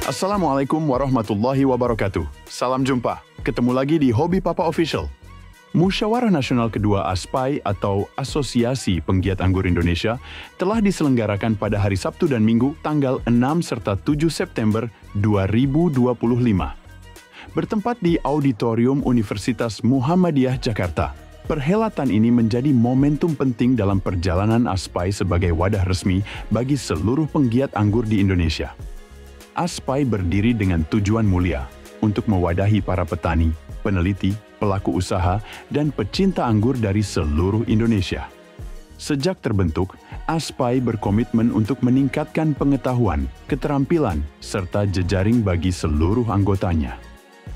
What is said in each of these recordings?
Assalamualaikum warahmatullahi wabarakatuh. Salam jumpa. Ketemu lagi di Hobi Papa Official. Musyawarah Nasional kedua ASPAI atau Asosiasi Penggiat Anggur Indonesia telah diselenggarakan pada hari Sabtu dan Minggu tanggal 6 serta 7 September 2025. Bertempat di Auditorium Universitas Muhammadiyah Jakarta. Perhelatan ini menjadi momentum penting dalam perjalanan ASPAI sebagai wadah resmi bagi seluruh penggiat anggur di Indonesia. ASPAI berdiri dengan tujuan mulia untuk mewadahi para petani, peneliti, pelaku usaha, dan pecinta anggur dari seluruh Indonesia. Sejak terbentuk, ASPAI berkomitmen untuk meningkatkan pengetahuan, keterampilan, serta jejaring bagi seluruh anggotanya.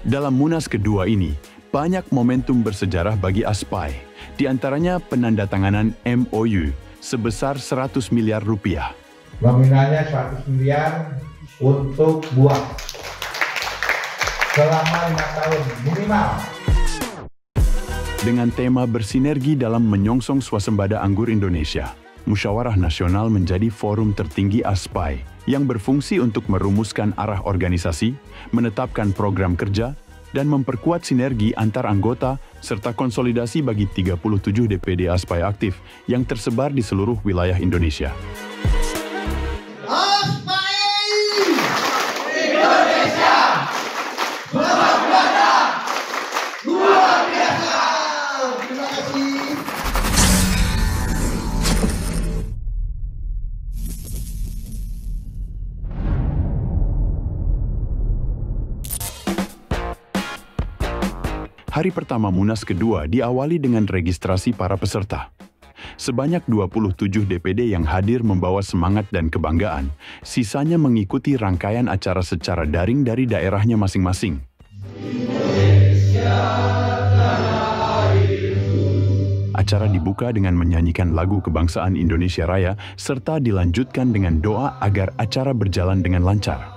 Dalam Munas kedua ini, banyak momentum bersejarah bagi ASPAI, di antaranya penandatanganan MOU sebesar 100 miliar rupiah. Nominalnya 100 miliar untuk buah selama 5 tahun minimal. Dengan tema bersinergi dalam menyongsong swasembada anggur Indonesia, Musyawarah Nasional menjadi forum tertinggi ASPAI yang berfungsi untuk merumuskan arah organisasi, menetapkan program kerja, dan memperkuat sinergi antar anggota serta konsolidasi bagi 37 DPD ASPAI aktif yang tersebar di seluruh wilayah Indonesia. Hari pertama Munas kedua diawali dengan registrasi para peserta. Sebanyak 27 DPD yang hadir membawa semangat dan kebanggaan, sisanya mengikuti rangkaian acara secara daring dari daerahnya masing-masing. Acara dibuka dengan menyanyikan lagu kebangsaan Indonesia Raya, serta dilanjutkan dengan doa agar acara berjalan dengan lancar.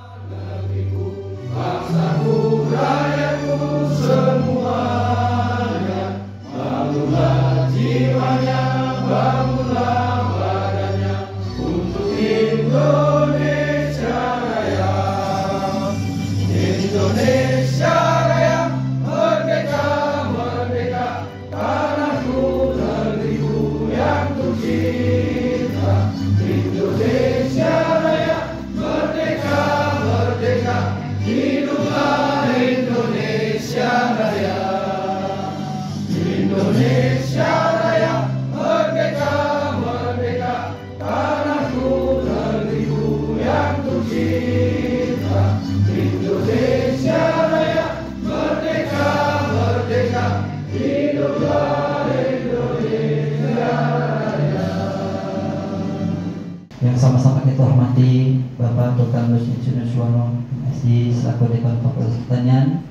Yang sama-sama kita hormati Bapak Dr. Andes Suwono, MSI selaku Dekan Fakultas Pertanian,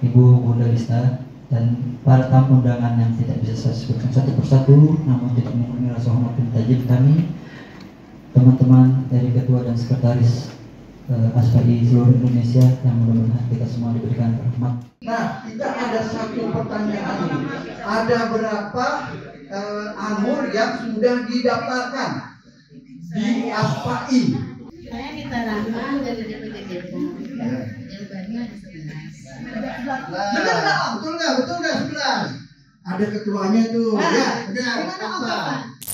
Ibu Bunda Lista, dan para tamu undangan yang tidak bisa saya sebutkan satu persatu, namun tidak mengurangi rasa hormat dan tajib kami, teman-teman dari Ketua dan Sekretaris ASPAI seluruh Indonesia yang mudah-mudahan kita semua diberikan rahmat. Nah, kita ada satu pertanyaan ini. Ada berapa anggur yang sudah didaftarkan di ASPAI? Saya diterangkan dari DPD Depok. Jawabannya ada 11. Benar nggak? Betul nggak 11? Ada ketuanya tuh. Ya, benar.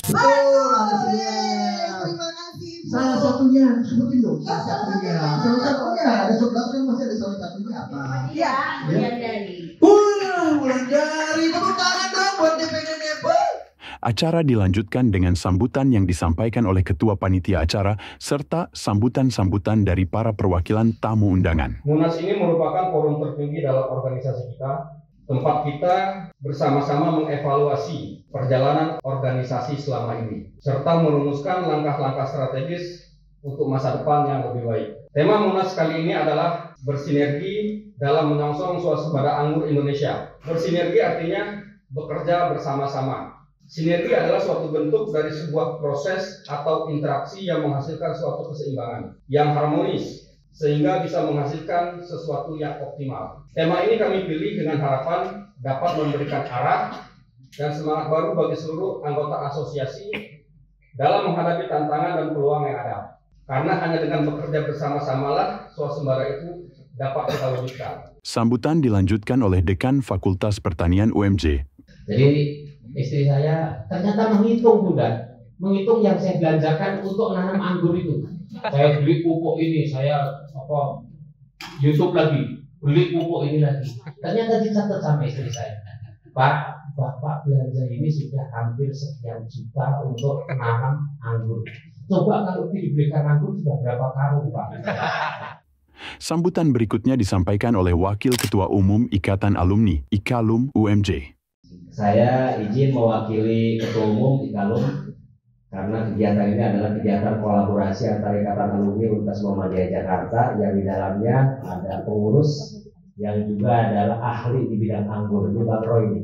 Betul, ada 11. Terima kasih. Salah satunya, sebutin dong. Salah satunya ada 11 kan masih ada salah satunya apa? Iya, Wulandari. Wulandari. Tepuk tangan dong buat DPD Depok. Acara dilanjutkan dengan sambutan yang disampaikan oleh Ketua Panitia Acara serta sambutan-sambutan dari para perwakilan tamu undangan. Munas ini merupakan forum tertinggi dalam organisasi kita, tempat kita bersama-sama mengevaluasi perjalanan organisasi selama ini, serta merumuskan langkah-langkah strategis untuk masa depan yang lebih baik. Tema Munas kali ini adalah bersinergi dalam menyongsong swasembada anggur Indonesia. Bersinergi artinya bekerja bersama-sama. Sinergi adalah suatu bentuk dari sebuah proses atau interaksi yang menghasilkan suatu keseimbangan yang harmonis sehingga bisa menghasilkan sesuatu yang optimal. Tema ini kami pilih dengan harapan dapat memberikan arah dan semangat baru bagi seluruh anggota asosiasi dalam menghadapi tantangan dan peluang yang ada. Karena hanya dengan bekerja bersama-samalah swasembada itu dapat kita wujudkan. Sambutan dilanjutkan oleh Dekan Fakultas Pertanian UMJ. Jadi istri saya ternyata menghitung menghitung yang saya belanjakan untuk nanam anggur itu. Saya beli pupuk ini, saya YouTube lagi, beli pupuk ini lagi. Ternyata dicatat sama istri saya, Pak, Bapak belanja ini sudah hampir sekian juta untuk nanam anggur. Coba kalau dibelikan anggur sudah berapa karung, Pak? Sambutan berikutnya disampaikan oleh Wakil Ketua Umum Ikatan Alumni IKALUM UMJ. Saya izin mewakili Ketua Umum IKALUM karena kegiatan ini adalah kegiatan kolaborasi antara Ikatan Alumni Universitas Muhammadiyah Jakarta yang di dalamnya ada pengurus yang juga adalah ahli di bidang anggur. Ini Bang Roy ini,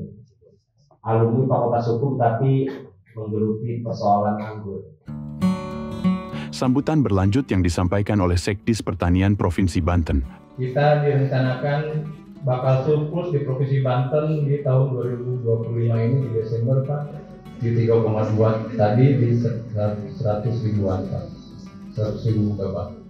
alumni Fakultas Hukum tapi menggeluti persoalan anggur. Sambutan berlanjut yang disampaikan oleh Sekdis Pertanian Provinsi Banten. Kita direncanakan bakal surplus di Provinsi Banten di tahun 2025 ini di Desember, Pak, di 3,2 tadi di 100 ribuan, Pak. 100 ribu Bapak.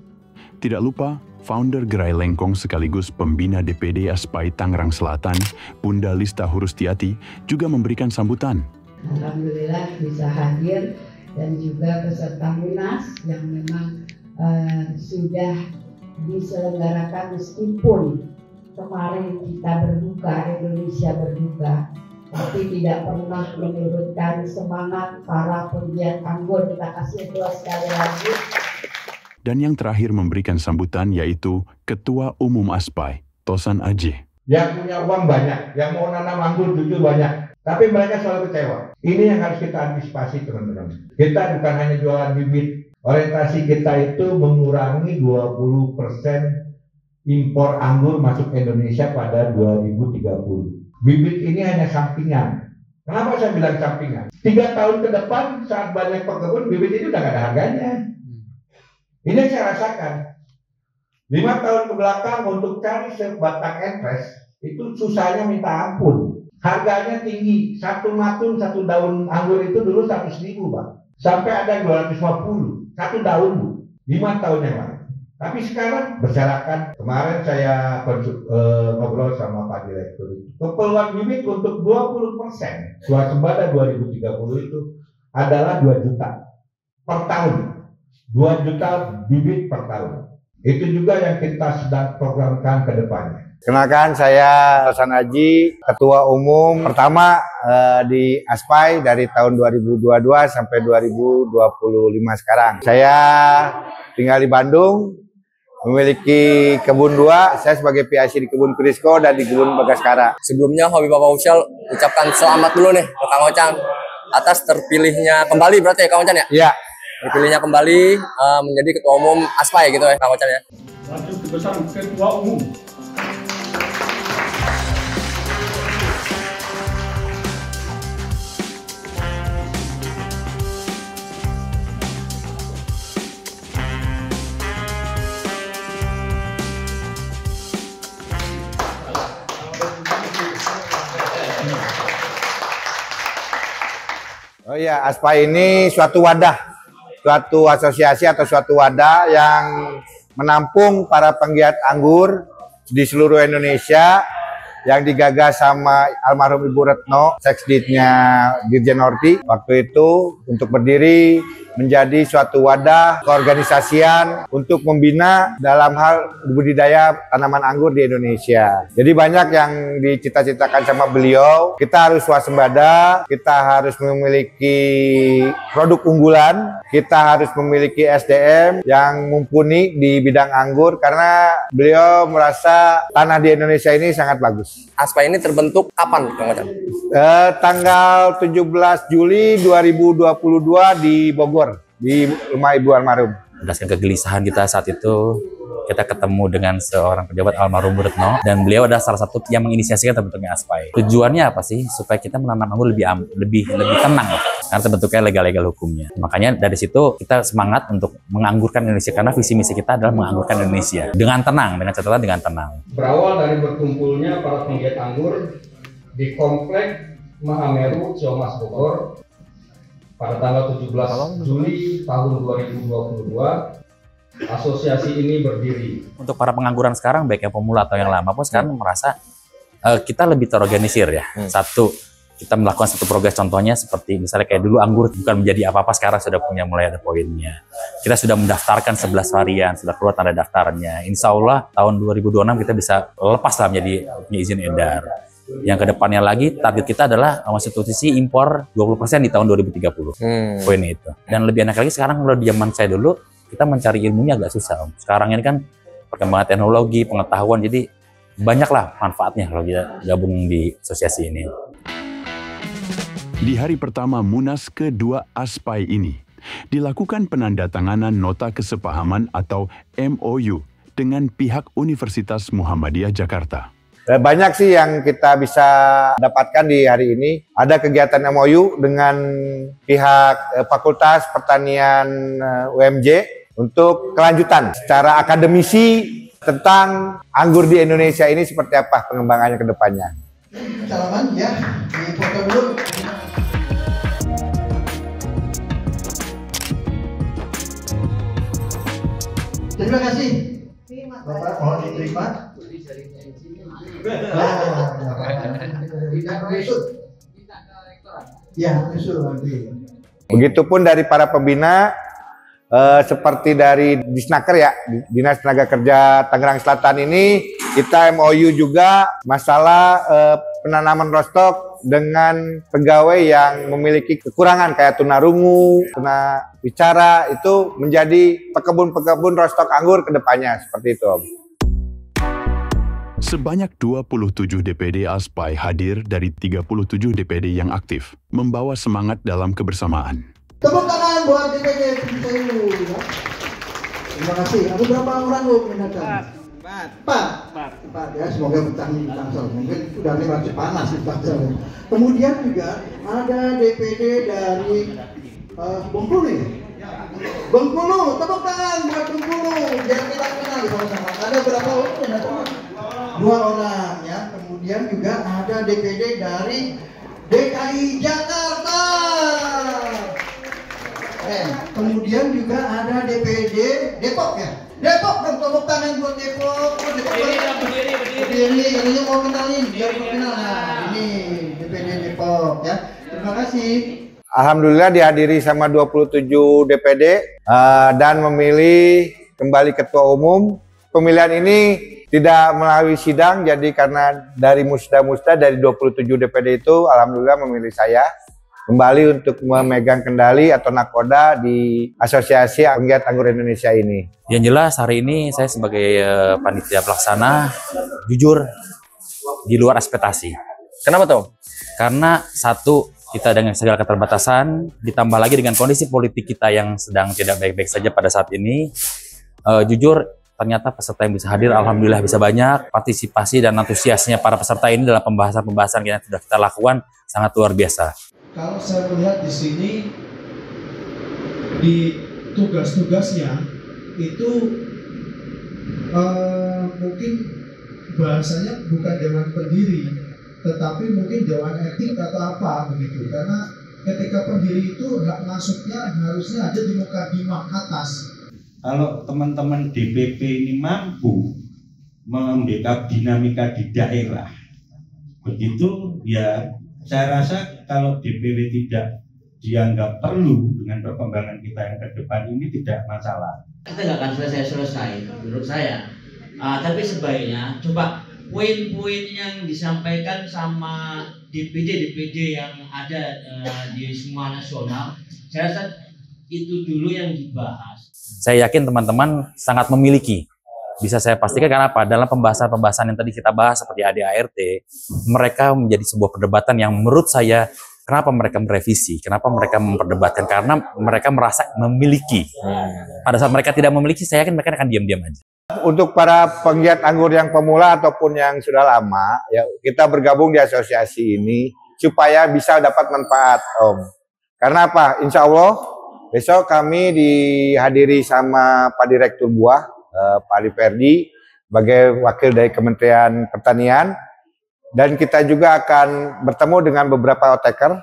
Tidak lupa, founder Gerai Lengkong sekaligus pembina DPD Aspai Tangerang Selatan, Bunda Lista Hurustiati, juga memberikan sambutan. Alhamdulillah bisa hadir dan juga peserta Munas yang memang sudah diselenggarakan meskipun kemarin kita berduka, Indonesia berduka, tapi tidak pernah menurunkan semangat para penggiat anggur. Kita kasih dua sekali lagi. Dan yang terakhir memberikan sambutan yaitu Ketua Umum Aspai, Tosan Aceh. Yang punya uang banyak, yang mau nanam anggur jujur banyak. Tapi mereka selalu kecewa. Ini yang harus kita antisipasi, teman-teman. Kita bukan hanya jualan bibit. Orientasi kita itu mengurangi 20% impor anggur masuk Indonesia pada 2030. Bibit ini hanya sampingan. Kenapa saya bilang sampingan? 3 tahun ke depan saat banyak pekebun, bibit itu udah gak ada harganya. Ini yang saya rasakan. 5 tahun ke belakang untuk cari sebatang entres, itu susahnya minta ampun. Harganya tinggi, satu matun, satu daun anggur itu dulu 100.000, Pak. Sampai ada 250, satu daun, Bu. 5 tahun yang lalu. Tapi sekarang berserakan. Kemarin saya ngobrol sama Pak Direktur itu. Keperluan bibit untuk 20% swasembada 2030 itu adalah 2 juta per tahun. 2 juta bibit per tahun. Itu juga yang kita sedang programkan ke depannya. Kenalkan, saya Tosan Aji, Ketua Umum pertama di Aspai dari tahun 2022 sampai 2025 sekarang. Saya tinggal di Bandung, memiliki kebun 2, saya sebagai PIC di kebun Krisko dan di kebun Bagaskara. Sebelumnya Hobi Bapak Official ucapkan selamat dulu nih ke Kang Ocan atas terpilihnya kembali, berarti ya Kang Ocan ya? Iya. Terpilihnya kembali menjadi Ketua Umum Aspai gitu ya Kang Ocan ya? Lanjut ke besar Ketua Umum. Oh iya, Aspai ini suatu wadah, suatu asosiasi atau suatu wadah yang menampung para penggiat anggur di seluruh Indonesia yang digagas sama almarhum Ibu Retno, Seksditnya Dirjen Horti. Waktu itu untuk berdiri menjadi suatu wadah keorganisasian untuk membina dalam hal budidaya tanaman anggur di Indonesia. Jadi banyak yang dicita-citakan sama beliau. Kita harus swasembada, kita harus memiliki produk unggulan, kita harus memiliki SDM yang mumpuni di bidang anggur karena beliau merasa tanah di Indonesia ini sangat bagus. Aspai ini terbentuk kapan, Kang Ocan? Tanggal 17 Juli 2022 di Bogor, di rumah Ibu almarhum. Berdasarkan kegelisahan kita saat itu, kita ketemu dengan seorang pejabat almarhum Bu Retno, dan beliau adalah salah satu yang menginisiasikan terbentuknya Aspai. Tujuannya apa sih? Supaya kita menanam anggur lebih tenang, karena terbentuknya legal-legal hukumnya. Makanya dari situ kita semangat untuk menganggurkan Indonesia, karena visi misi kita adalah menganggurkan Indonesia dengan tenang, dengan catatan dengan tenang. Berawal dari berkumpulnya para penggiat anggur di Komplek Mahameru, Ciamas, Bogor pada tanggal 17 Juli tahun 2022, asosiasi ini berdiri. Untuk para pengangguran sekarang, baik yang pemula atau yang lama pun sekarang merasa kita lebih terorganisir ya. Satu, kita melakukan satu progres, contohnya seperti misalnya kayak dulu anggur bukan menjadi apa-apa, sekarang sudah punya mulai ada poinnya. Kita sudah mendaftarkan 11 varian, sudah keluar tanda daftarnya. Insya Allah tahun 2026 kita bisa lepas lah menjadi punya izin edar. Yang kedepannya lagi target kita adalah substitusi impor 20% di tahun 2030. Poinnya itu. Dan lebih enak lagi sekarang kalau di zaman saya dulu, kita mencari ilmunya agak susah. Sekarang ini kan perkembangan teknologi, pengetahuan, jadi banyaklah manfaatnya kalau kita gabung di asosiasi ini. Di hari pertama Munas kedua ASPAI ini, dilakukan penandatanganan nota kesepahaman atau MOU dengan pihak Universitas Muhammadiyah Jakarta. Banyak sih yang kita bisa dapatkan di hari ini. Ada kegiatan MOU dengan pihak Fakultas Pertanian UMJ untuk kelanjutan secara akademisi tentang anggur di Indonesia ini seperti apa pengembangannya ke depannya. Salaman ya, di foto dulu. Terima kasih. Bapak mohon diterima. Ya, usul nanti. Begitupun dari para pembina, seperti dari Disnaker ya, Dinas Tenaga Kerja Tangerang Selatan ini, kita MOU juga masalah penanaman rostok dengan pegawai yang memiliki kekurangan kayak tunarungu, tunawicara, itu menjadi pekebun-pekebun rostok anggur ke depannya, seperti itu Om. Sebanyak 27 DPD ASPAI hadir dari 37 DPD yang aktif, membawa semangat dalam kebersamaan. Tepuk tangan buat DPD Cibisayu. Ya. Terima kasih. Ada berapa orang lo yang datang? Empat ya. Semoga bertanggung Tangsel. Mungkin udah masih panas di Tangsel. Kemudian juga ada DPD dari Bengkulu ya. Bengkulu, tepuk tangan buat Bengkulu. Biar kita kenal sama-sama. Ada berapa orang yang datang? 2 orang ya. Kemudian juga ada DPD dari DKI Jakarta. Kemudian juga ada DPD Depok ya. Depok dong, tepuk tangan buat Depok. Berdiri, katanya mau kenalin, biar kenal. Nah, ini DPD Depok ya. Terima kasih. Alhamdulillah dihadiri sama 27 DPD dan memilih kembali ketua umum. Pemilihan ini tidak melalui sidang, jadi karena dari musda-musda dari 27 DPD itu alhamdulillah memilih saya kembali untuk memegang kendali atau nakoda di Asosiasi Penggiat Anggur Indonesia ini. Yang jelas hari ini saya sebagai panitia pelaksana jujur di luar ekspektasi. Kenapa tuh? Karena satu, kita dengan segala keterbatasan, ditambah lagi dengan kondisi politik kita yang sedang tidak baik-baik saja pada saat ini, jujur ternyata peserta yang bisa hadir alhamdulillah bisa banyak. Partisipasi dan antusiasnya para peserta ini dalam pembahasan-pembahasan yang sudah kita lakukan sangat luar biasa. Kalau saya melihat di sini di tugas-tugasnya itu mungkin bahasanya bukan dewan pendiri, tetapi mungkin dewan etik atau apa begitu. Karena ketika pendiri itu hak masuknya harusnya ada di mukadimah atas. Kalau teman-teman DPP ini mampu membackup dinamika di daerah, begitu ya saya rasa kalau DPW tidak dianggap perlu dengan perkembangan kita yang ke depan ini tidak masalah. Kita nggak akan selesai menurut saya. Tapi sebaiknya coba poin-poin yang disampaikan sama DPD yang ada di semua nasional, saya rasa itu dulu yang dibahas. Saya yakin teman-teman sangat memiliki. Bisa saya pastikan karena apa? Dalam pembahasan-pembahasan yang tadi kita bahas seperti ADART, mereka menjadi sebuah perdebatan yang menurut saya, kenapa mereka merevisi? Kenapa mereka memperdebatkan? Karena mereka merasa memiliki. Pada saat mereka tidak memiliki, saya yakin mereka akan diam-diam aja. Untuk para penggiat anggur yang pemula ataupun yang sudah lama, ya kita bergabung di asosiasi ini supaya bisa dapat manfaat, Om. Karena apa? Insya Allah besok kami dihadiri sama Pak Direktur Buah, Pak Ali Ferdi, sebagai wakil dari Kementerian Pertanian, dan kita juga akan bertemu dengan beberapa outtaker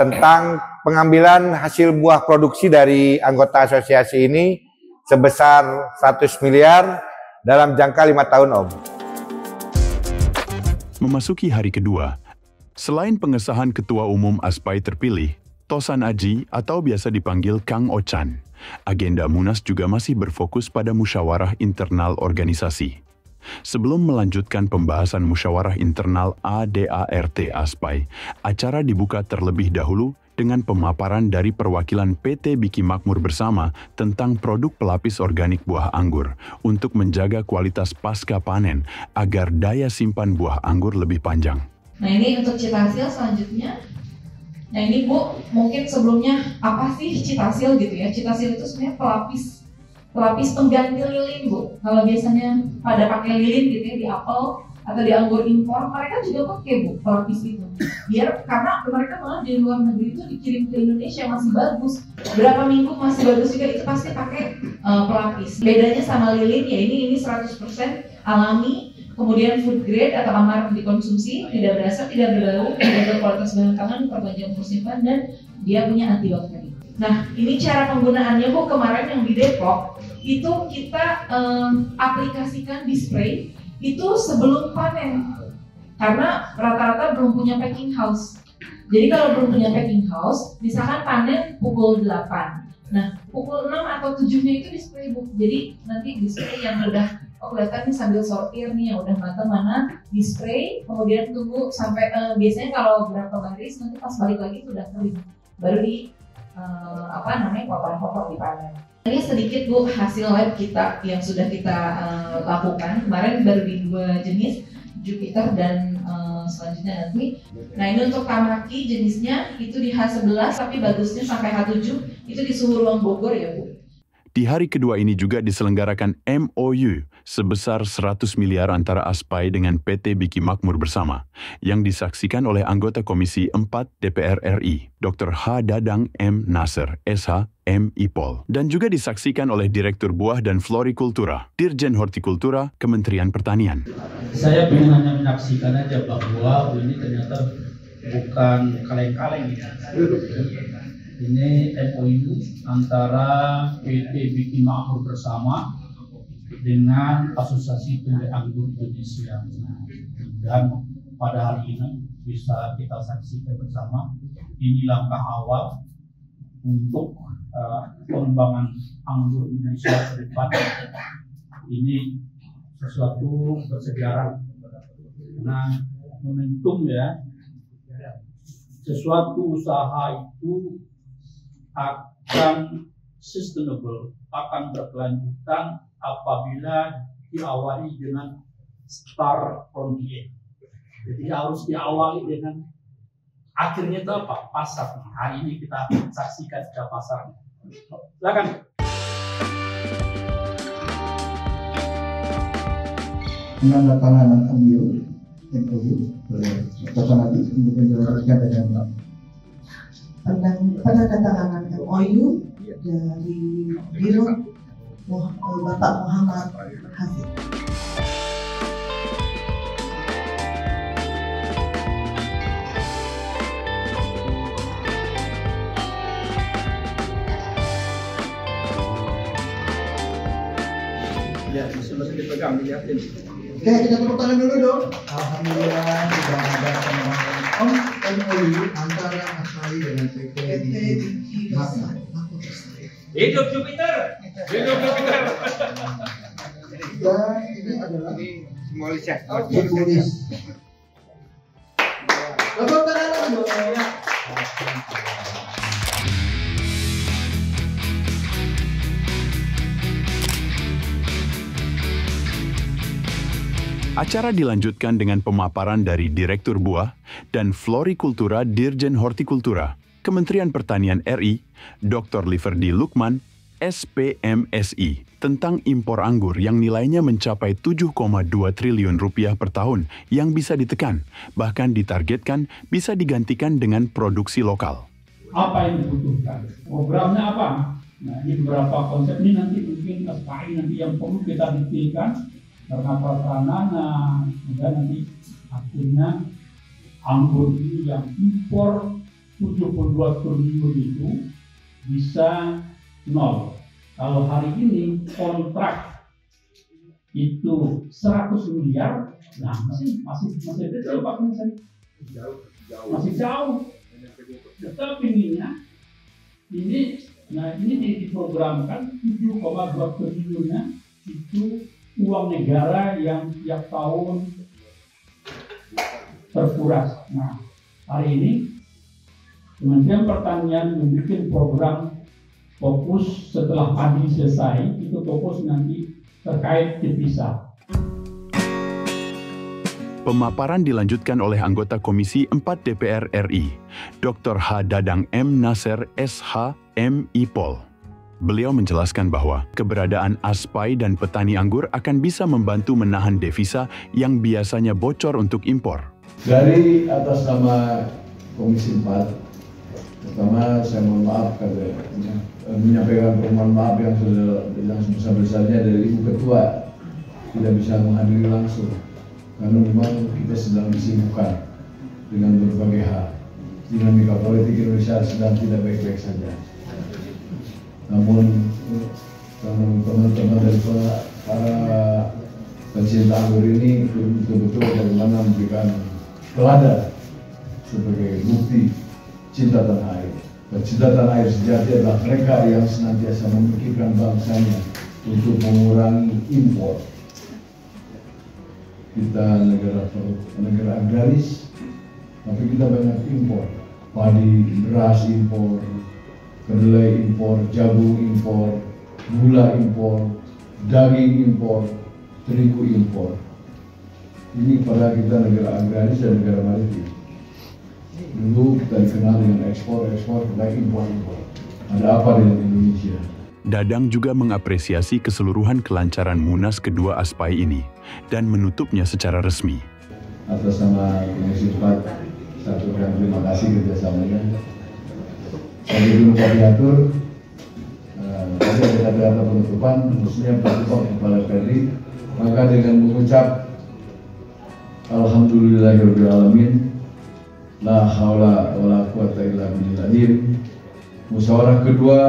tentang pengambilan hasil buah produksi dari anggota asosiasi ini sebesar 100 miliar dalam jangka 5 tahun, Om. Memasuki hari kedua, selain pengesahan Ketua Umum ASPAI terpilih, Tosan Aji atau biasa dipanggil Kang Ochan, agenda Munas juga masih berfokus pada musyawarah internal organisasi. Sebelum melanjutkan pembahasan musyawarah internal ADART ASPAI, acara dibuka terlebih dahulu dengan pemaparan dari perwakilan PT Biki Makmur Bersama tentang produk pelapis organik buah anggur untuk menjaga kualitas pasca panen agar daya simpan buah anggur lebih panjang. Nah ini untuk Citasil selanjutnya. Nah ini Bu, mungkin sebelumnya apa sih Citasil gitu ya? Citasil itu sebenarnya pelapis pengganti lilin Bu. Kalau biasanya pada pakai lilin gitu ya di apel atau di anggur impor, mereka juga pakai Bu pelapis itu. Biar karena mereka malah di luar negeri itu dikirim ke Indonesia masih bagus. Berapa minggu masih bagus juga itu pasti pakai pelapis. Bedanya sama lilin ya ini 100% alami. Kemudian food grade atau aman dikonsumsi, tidak berasap, tidak berbau, menjaga kualitas bahan pangan, perpanjang umur simpan, dan dia punya antibakteri. Nah, ini cara penggunaannya Bu, kemarin yang di Depok itu kita aplikasikan di spray itu sebelum panen karena rata-rata belum punya packing house. Jadi kalau belum punya packing house, misalkan panen pukul 8. Nah, pukul 6 atau 7-nya itu di spray Bu. Jadi nanti di spray yang udah kelihatan nih sambil sortir nih yang udah matang mana di spray, kemudian tunggu sampai biasanya kalau berapa baris nanti pas balik lagi itu udah kering. Baru di potong-potong dipanen. Ini sedikit Bu hasil lab kita yang sudah kita lakukan kemarin baru di 2 jenis Jupiter dan selanjutnya nanti. Nah ini untuk Tamaki jenisnya itu di H11 tapi bagusnya sampai H7 itu di suhu ruang Bogor ya Bu. Di hari kedua ini juga diselenggarakan MOU sebesar 100 miliar antara ASPAI dengan PT Biki Makmur Bersama yang disaksikan oleh anggota Komisi 4 DPR RI, Dr. H. Dadang M. Nasr, SH, M. Ipol, dan juga disaksikan oleh Direktur Buah dan Florikultura, Dirjen Hortikultura, Kementerian Pertanian. Saya ingin hanya menyaksikan aja bahwa ini ternyata bukan kaleng-kaleng ya. Ini MOU antara PT Biki Makmur Bersama dengan Asosiasi Pemilik Anggur Indonesia. Dan pada hari ini bisa kita saksikan bersama. Ini langkah awal untuk pengembangan anggur Indonesia ke depan. Ini sesuatu bersejarah. Nah, momentum ya. Sesuatu usaha itu akan sustainable, akan berkelanjutan apabila diawali dengan start from here. Jadi harus diawali dengan akhirnya itu apa? Pasar. Hari ini kita saksikan sudah pasarnya. Silakan. Penandatanganan MOU boleh Tosan Aji untuk menjelaskan dengan penandatanganan MOU dari Biro Bapak Muhammad Hafiz. Ya, sudah dipegang, dilihatin. Oke, kita tepuk tangan dulu dong. Alhamdulillah sudah ada penandatangan MOU antara ASPAI dengan PT Biki Makmur. Hidup Jupiter. Hidup Jupiter. Dan ini adalah simbolisnya. Simbolis. Tepuk tangan dong. Acara dilanjutkan dengan pemaparan dari Direktur Buah dan Florikultura Dirjen Hortikultura, Kementerian Pertanian RI, Dr. Liverdi Lukman, SPMSI, tentang impor anggur yang nilainya mencapai 7,2 triliun rupiah per tahun yang bisa ditekan, bahkan ditargetkan bisa digantikan dengan produksi lokal. Apa yang dibutuhkan? Programnya apa? Nah, ini beberapa konsep ini nanti mungkin ASPAI nanti yang perlu kita detailkan karena peranana dan nanti akhirnya anggur ini yang impor 72 triliun itu bisa nol. Kalau hari ini kontrak itu 100 miliar, nah masih kecil Pak Menteri. Masih jauh. Tetapi ini diprogramkan 7,2 triliunnya itu uang negara yang tiap tahun terkuras. Nah, hari ini Kementerian Pertanian membuat program fokus setelah padi selesai, itu fokus nanti terkait devisa. Pemaparan dilanjutkan oleh anggota Komisi 4 DPR RI, Dr. H. Dadang M. Nasser SH M. Ipol. Beliau menjelaskan bahwa keberadaan ASPAI dan petani anggur akan bisa membantu menahan devisa yang biasanya bocor untuk impor. Dari atas nama Komisi 4, pertama saya mohon maaf karena menyampaikan permohonan maaf yang sebesar-besarnya dari Ibu Ketua tidak bisa menghadiri langsung karena memang kita sedang disibukkan dengan berbagai hal. Dinamika politik Indonesia sedang tidak baik-baik saja. Namun teman-teman dari para pencinta anggur ini betul-betul bagaimana memberikan teladan sebagai bukti cinta tanah air. Dan cinta tanah air sejati adalah mereka yang senantiasa memikirkan bangsanya untuk mengurangi impor. Kita negara agraris, tapi kita banyak impor. Padi, beras impor, kedelai impor, jagung impor, gula impor, daging impor, terigu impor. Ini pada kita negara agraris dan negara maritim. Dulu kita dikenal dengan ekspor, baik impor. Ada apa dengan Indonesia? Dadang juga mengapresiasi keseluruhan kelancaran Munas kedua ASPAI ini dan menutupnya secara resmi. Atas nama Komisi 4, satukan terima kasih kerjasamanya. Saya belum diatur, tadi ada kata-kata penutupan, khususnya penutupan Kepala Perdi, maka dengan mengucap Alhamdulillahirabbil alamin, la haula wala quwata illa billahil. Musyawarah kedua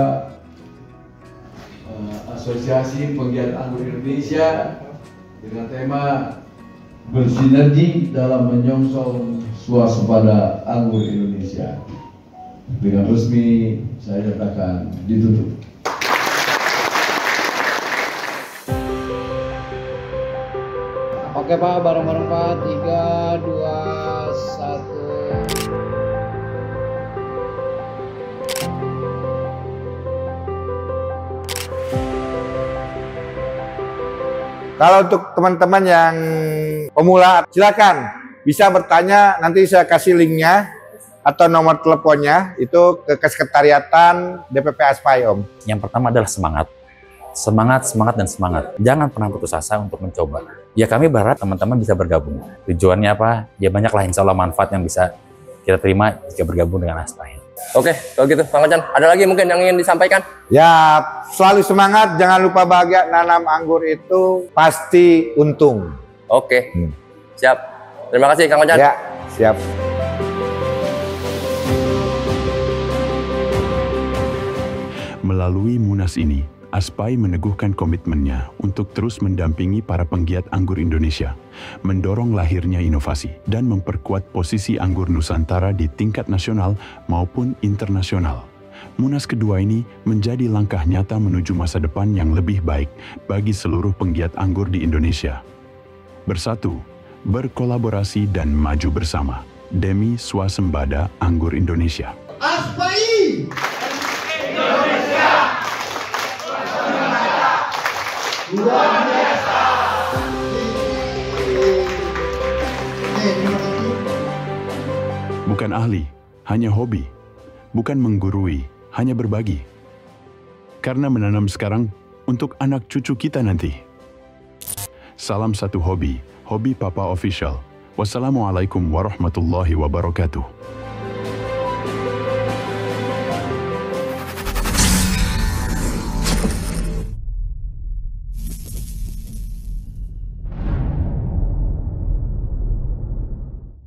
Asosiasi Penggiat Anggur Indonesia dengan tema bersinergi dalam menyongsong swasembada anggur Indonesia. Dengan resmi saya nyatakan ditutup. Oke Pak, bareng-bareng Pak. 3, 2, 1. Kalau untuk teman-teman yang pemula, silakan bisa bertanya, nanti saya kasih linknya atau nomor teleponnya itu ke Kesekretariatan DPP ASPAI, Om. Yang pertama adalah semangat. Semangat, dan semangat. Jangan pernah putus asa untuk mencoba. Ya kami berharap teman-teman bisa bergabung. Tujuannya apa? Ya banyaklah insya Allah manfaat yang bisa kita terima jika bergabung dengan ASPAI. Oke, kalau gitu Kang Ocan, ada lagi mungkin yang ingin disampaikan? Ya, selalu semangat, jangan lupa bahagia, nanam anggur itu pasti untung. Oke, siap. Terima kasih Kang Ocan. Ya, siap. Melalui Munas ini, ASPAI meneguhkan komitmennya untuk terus mendampingi para penggiat anggur Indonesia, mendorong lahirnya inovasi, dan memperkuat posisi anggur Nusantara di tingkat nasional maupun internasional. Munas kedua ini menjadi langkah nyata menuju masa depan yang lebih baik bagi seluruh penggiat anggur di Indonesia. Bersatu, berkolaborasi, dan maju bersama demi swasembada anggur Indonesia. ASPAI Indonesia luar biasa. Bukan ahli, hanya hobi. Bukan menggurui, hanya berbagi. Karena menanam sekarang untuk anak cucu kita nanti. Salam satu hobi, Hobi Papa Official. Wassalamualaikum warahmatullahi wabarakatuh.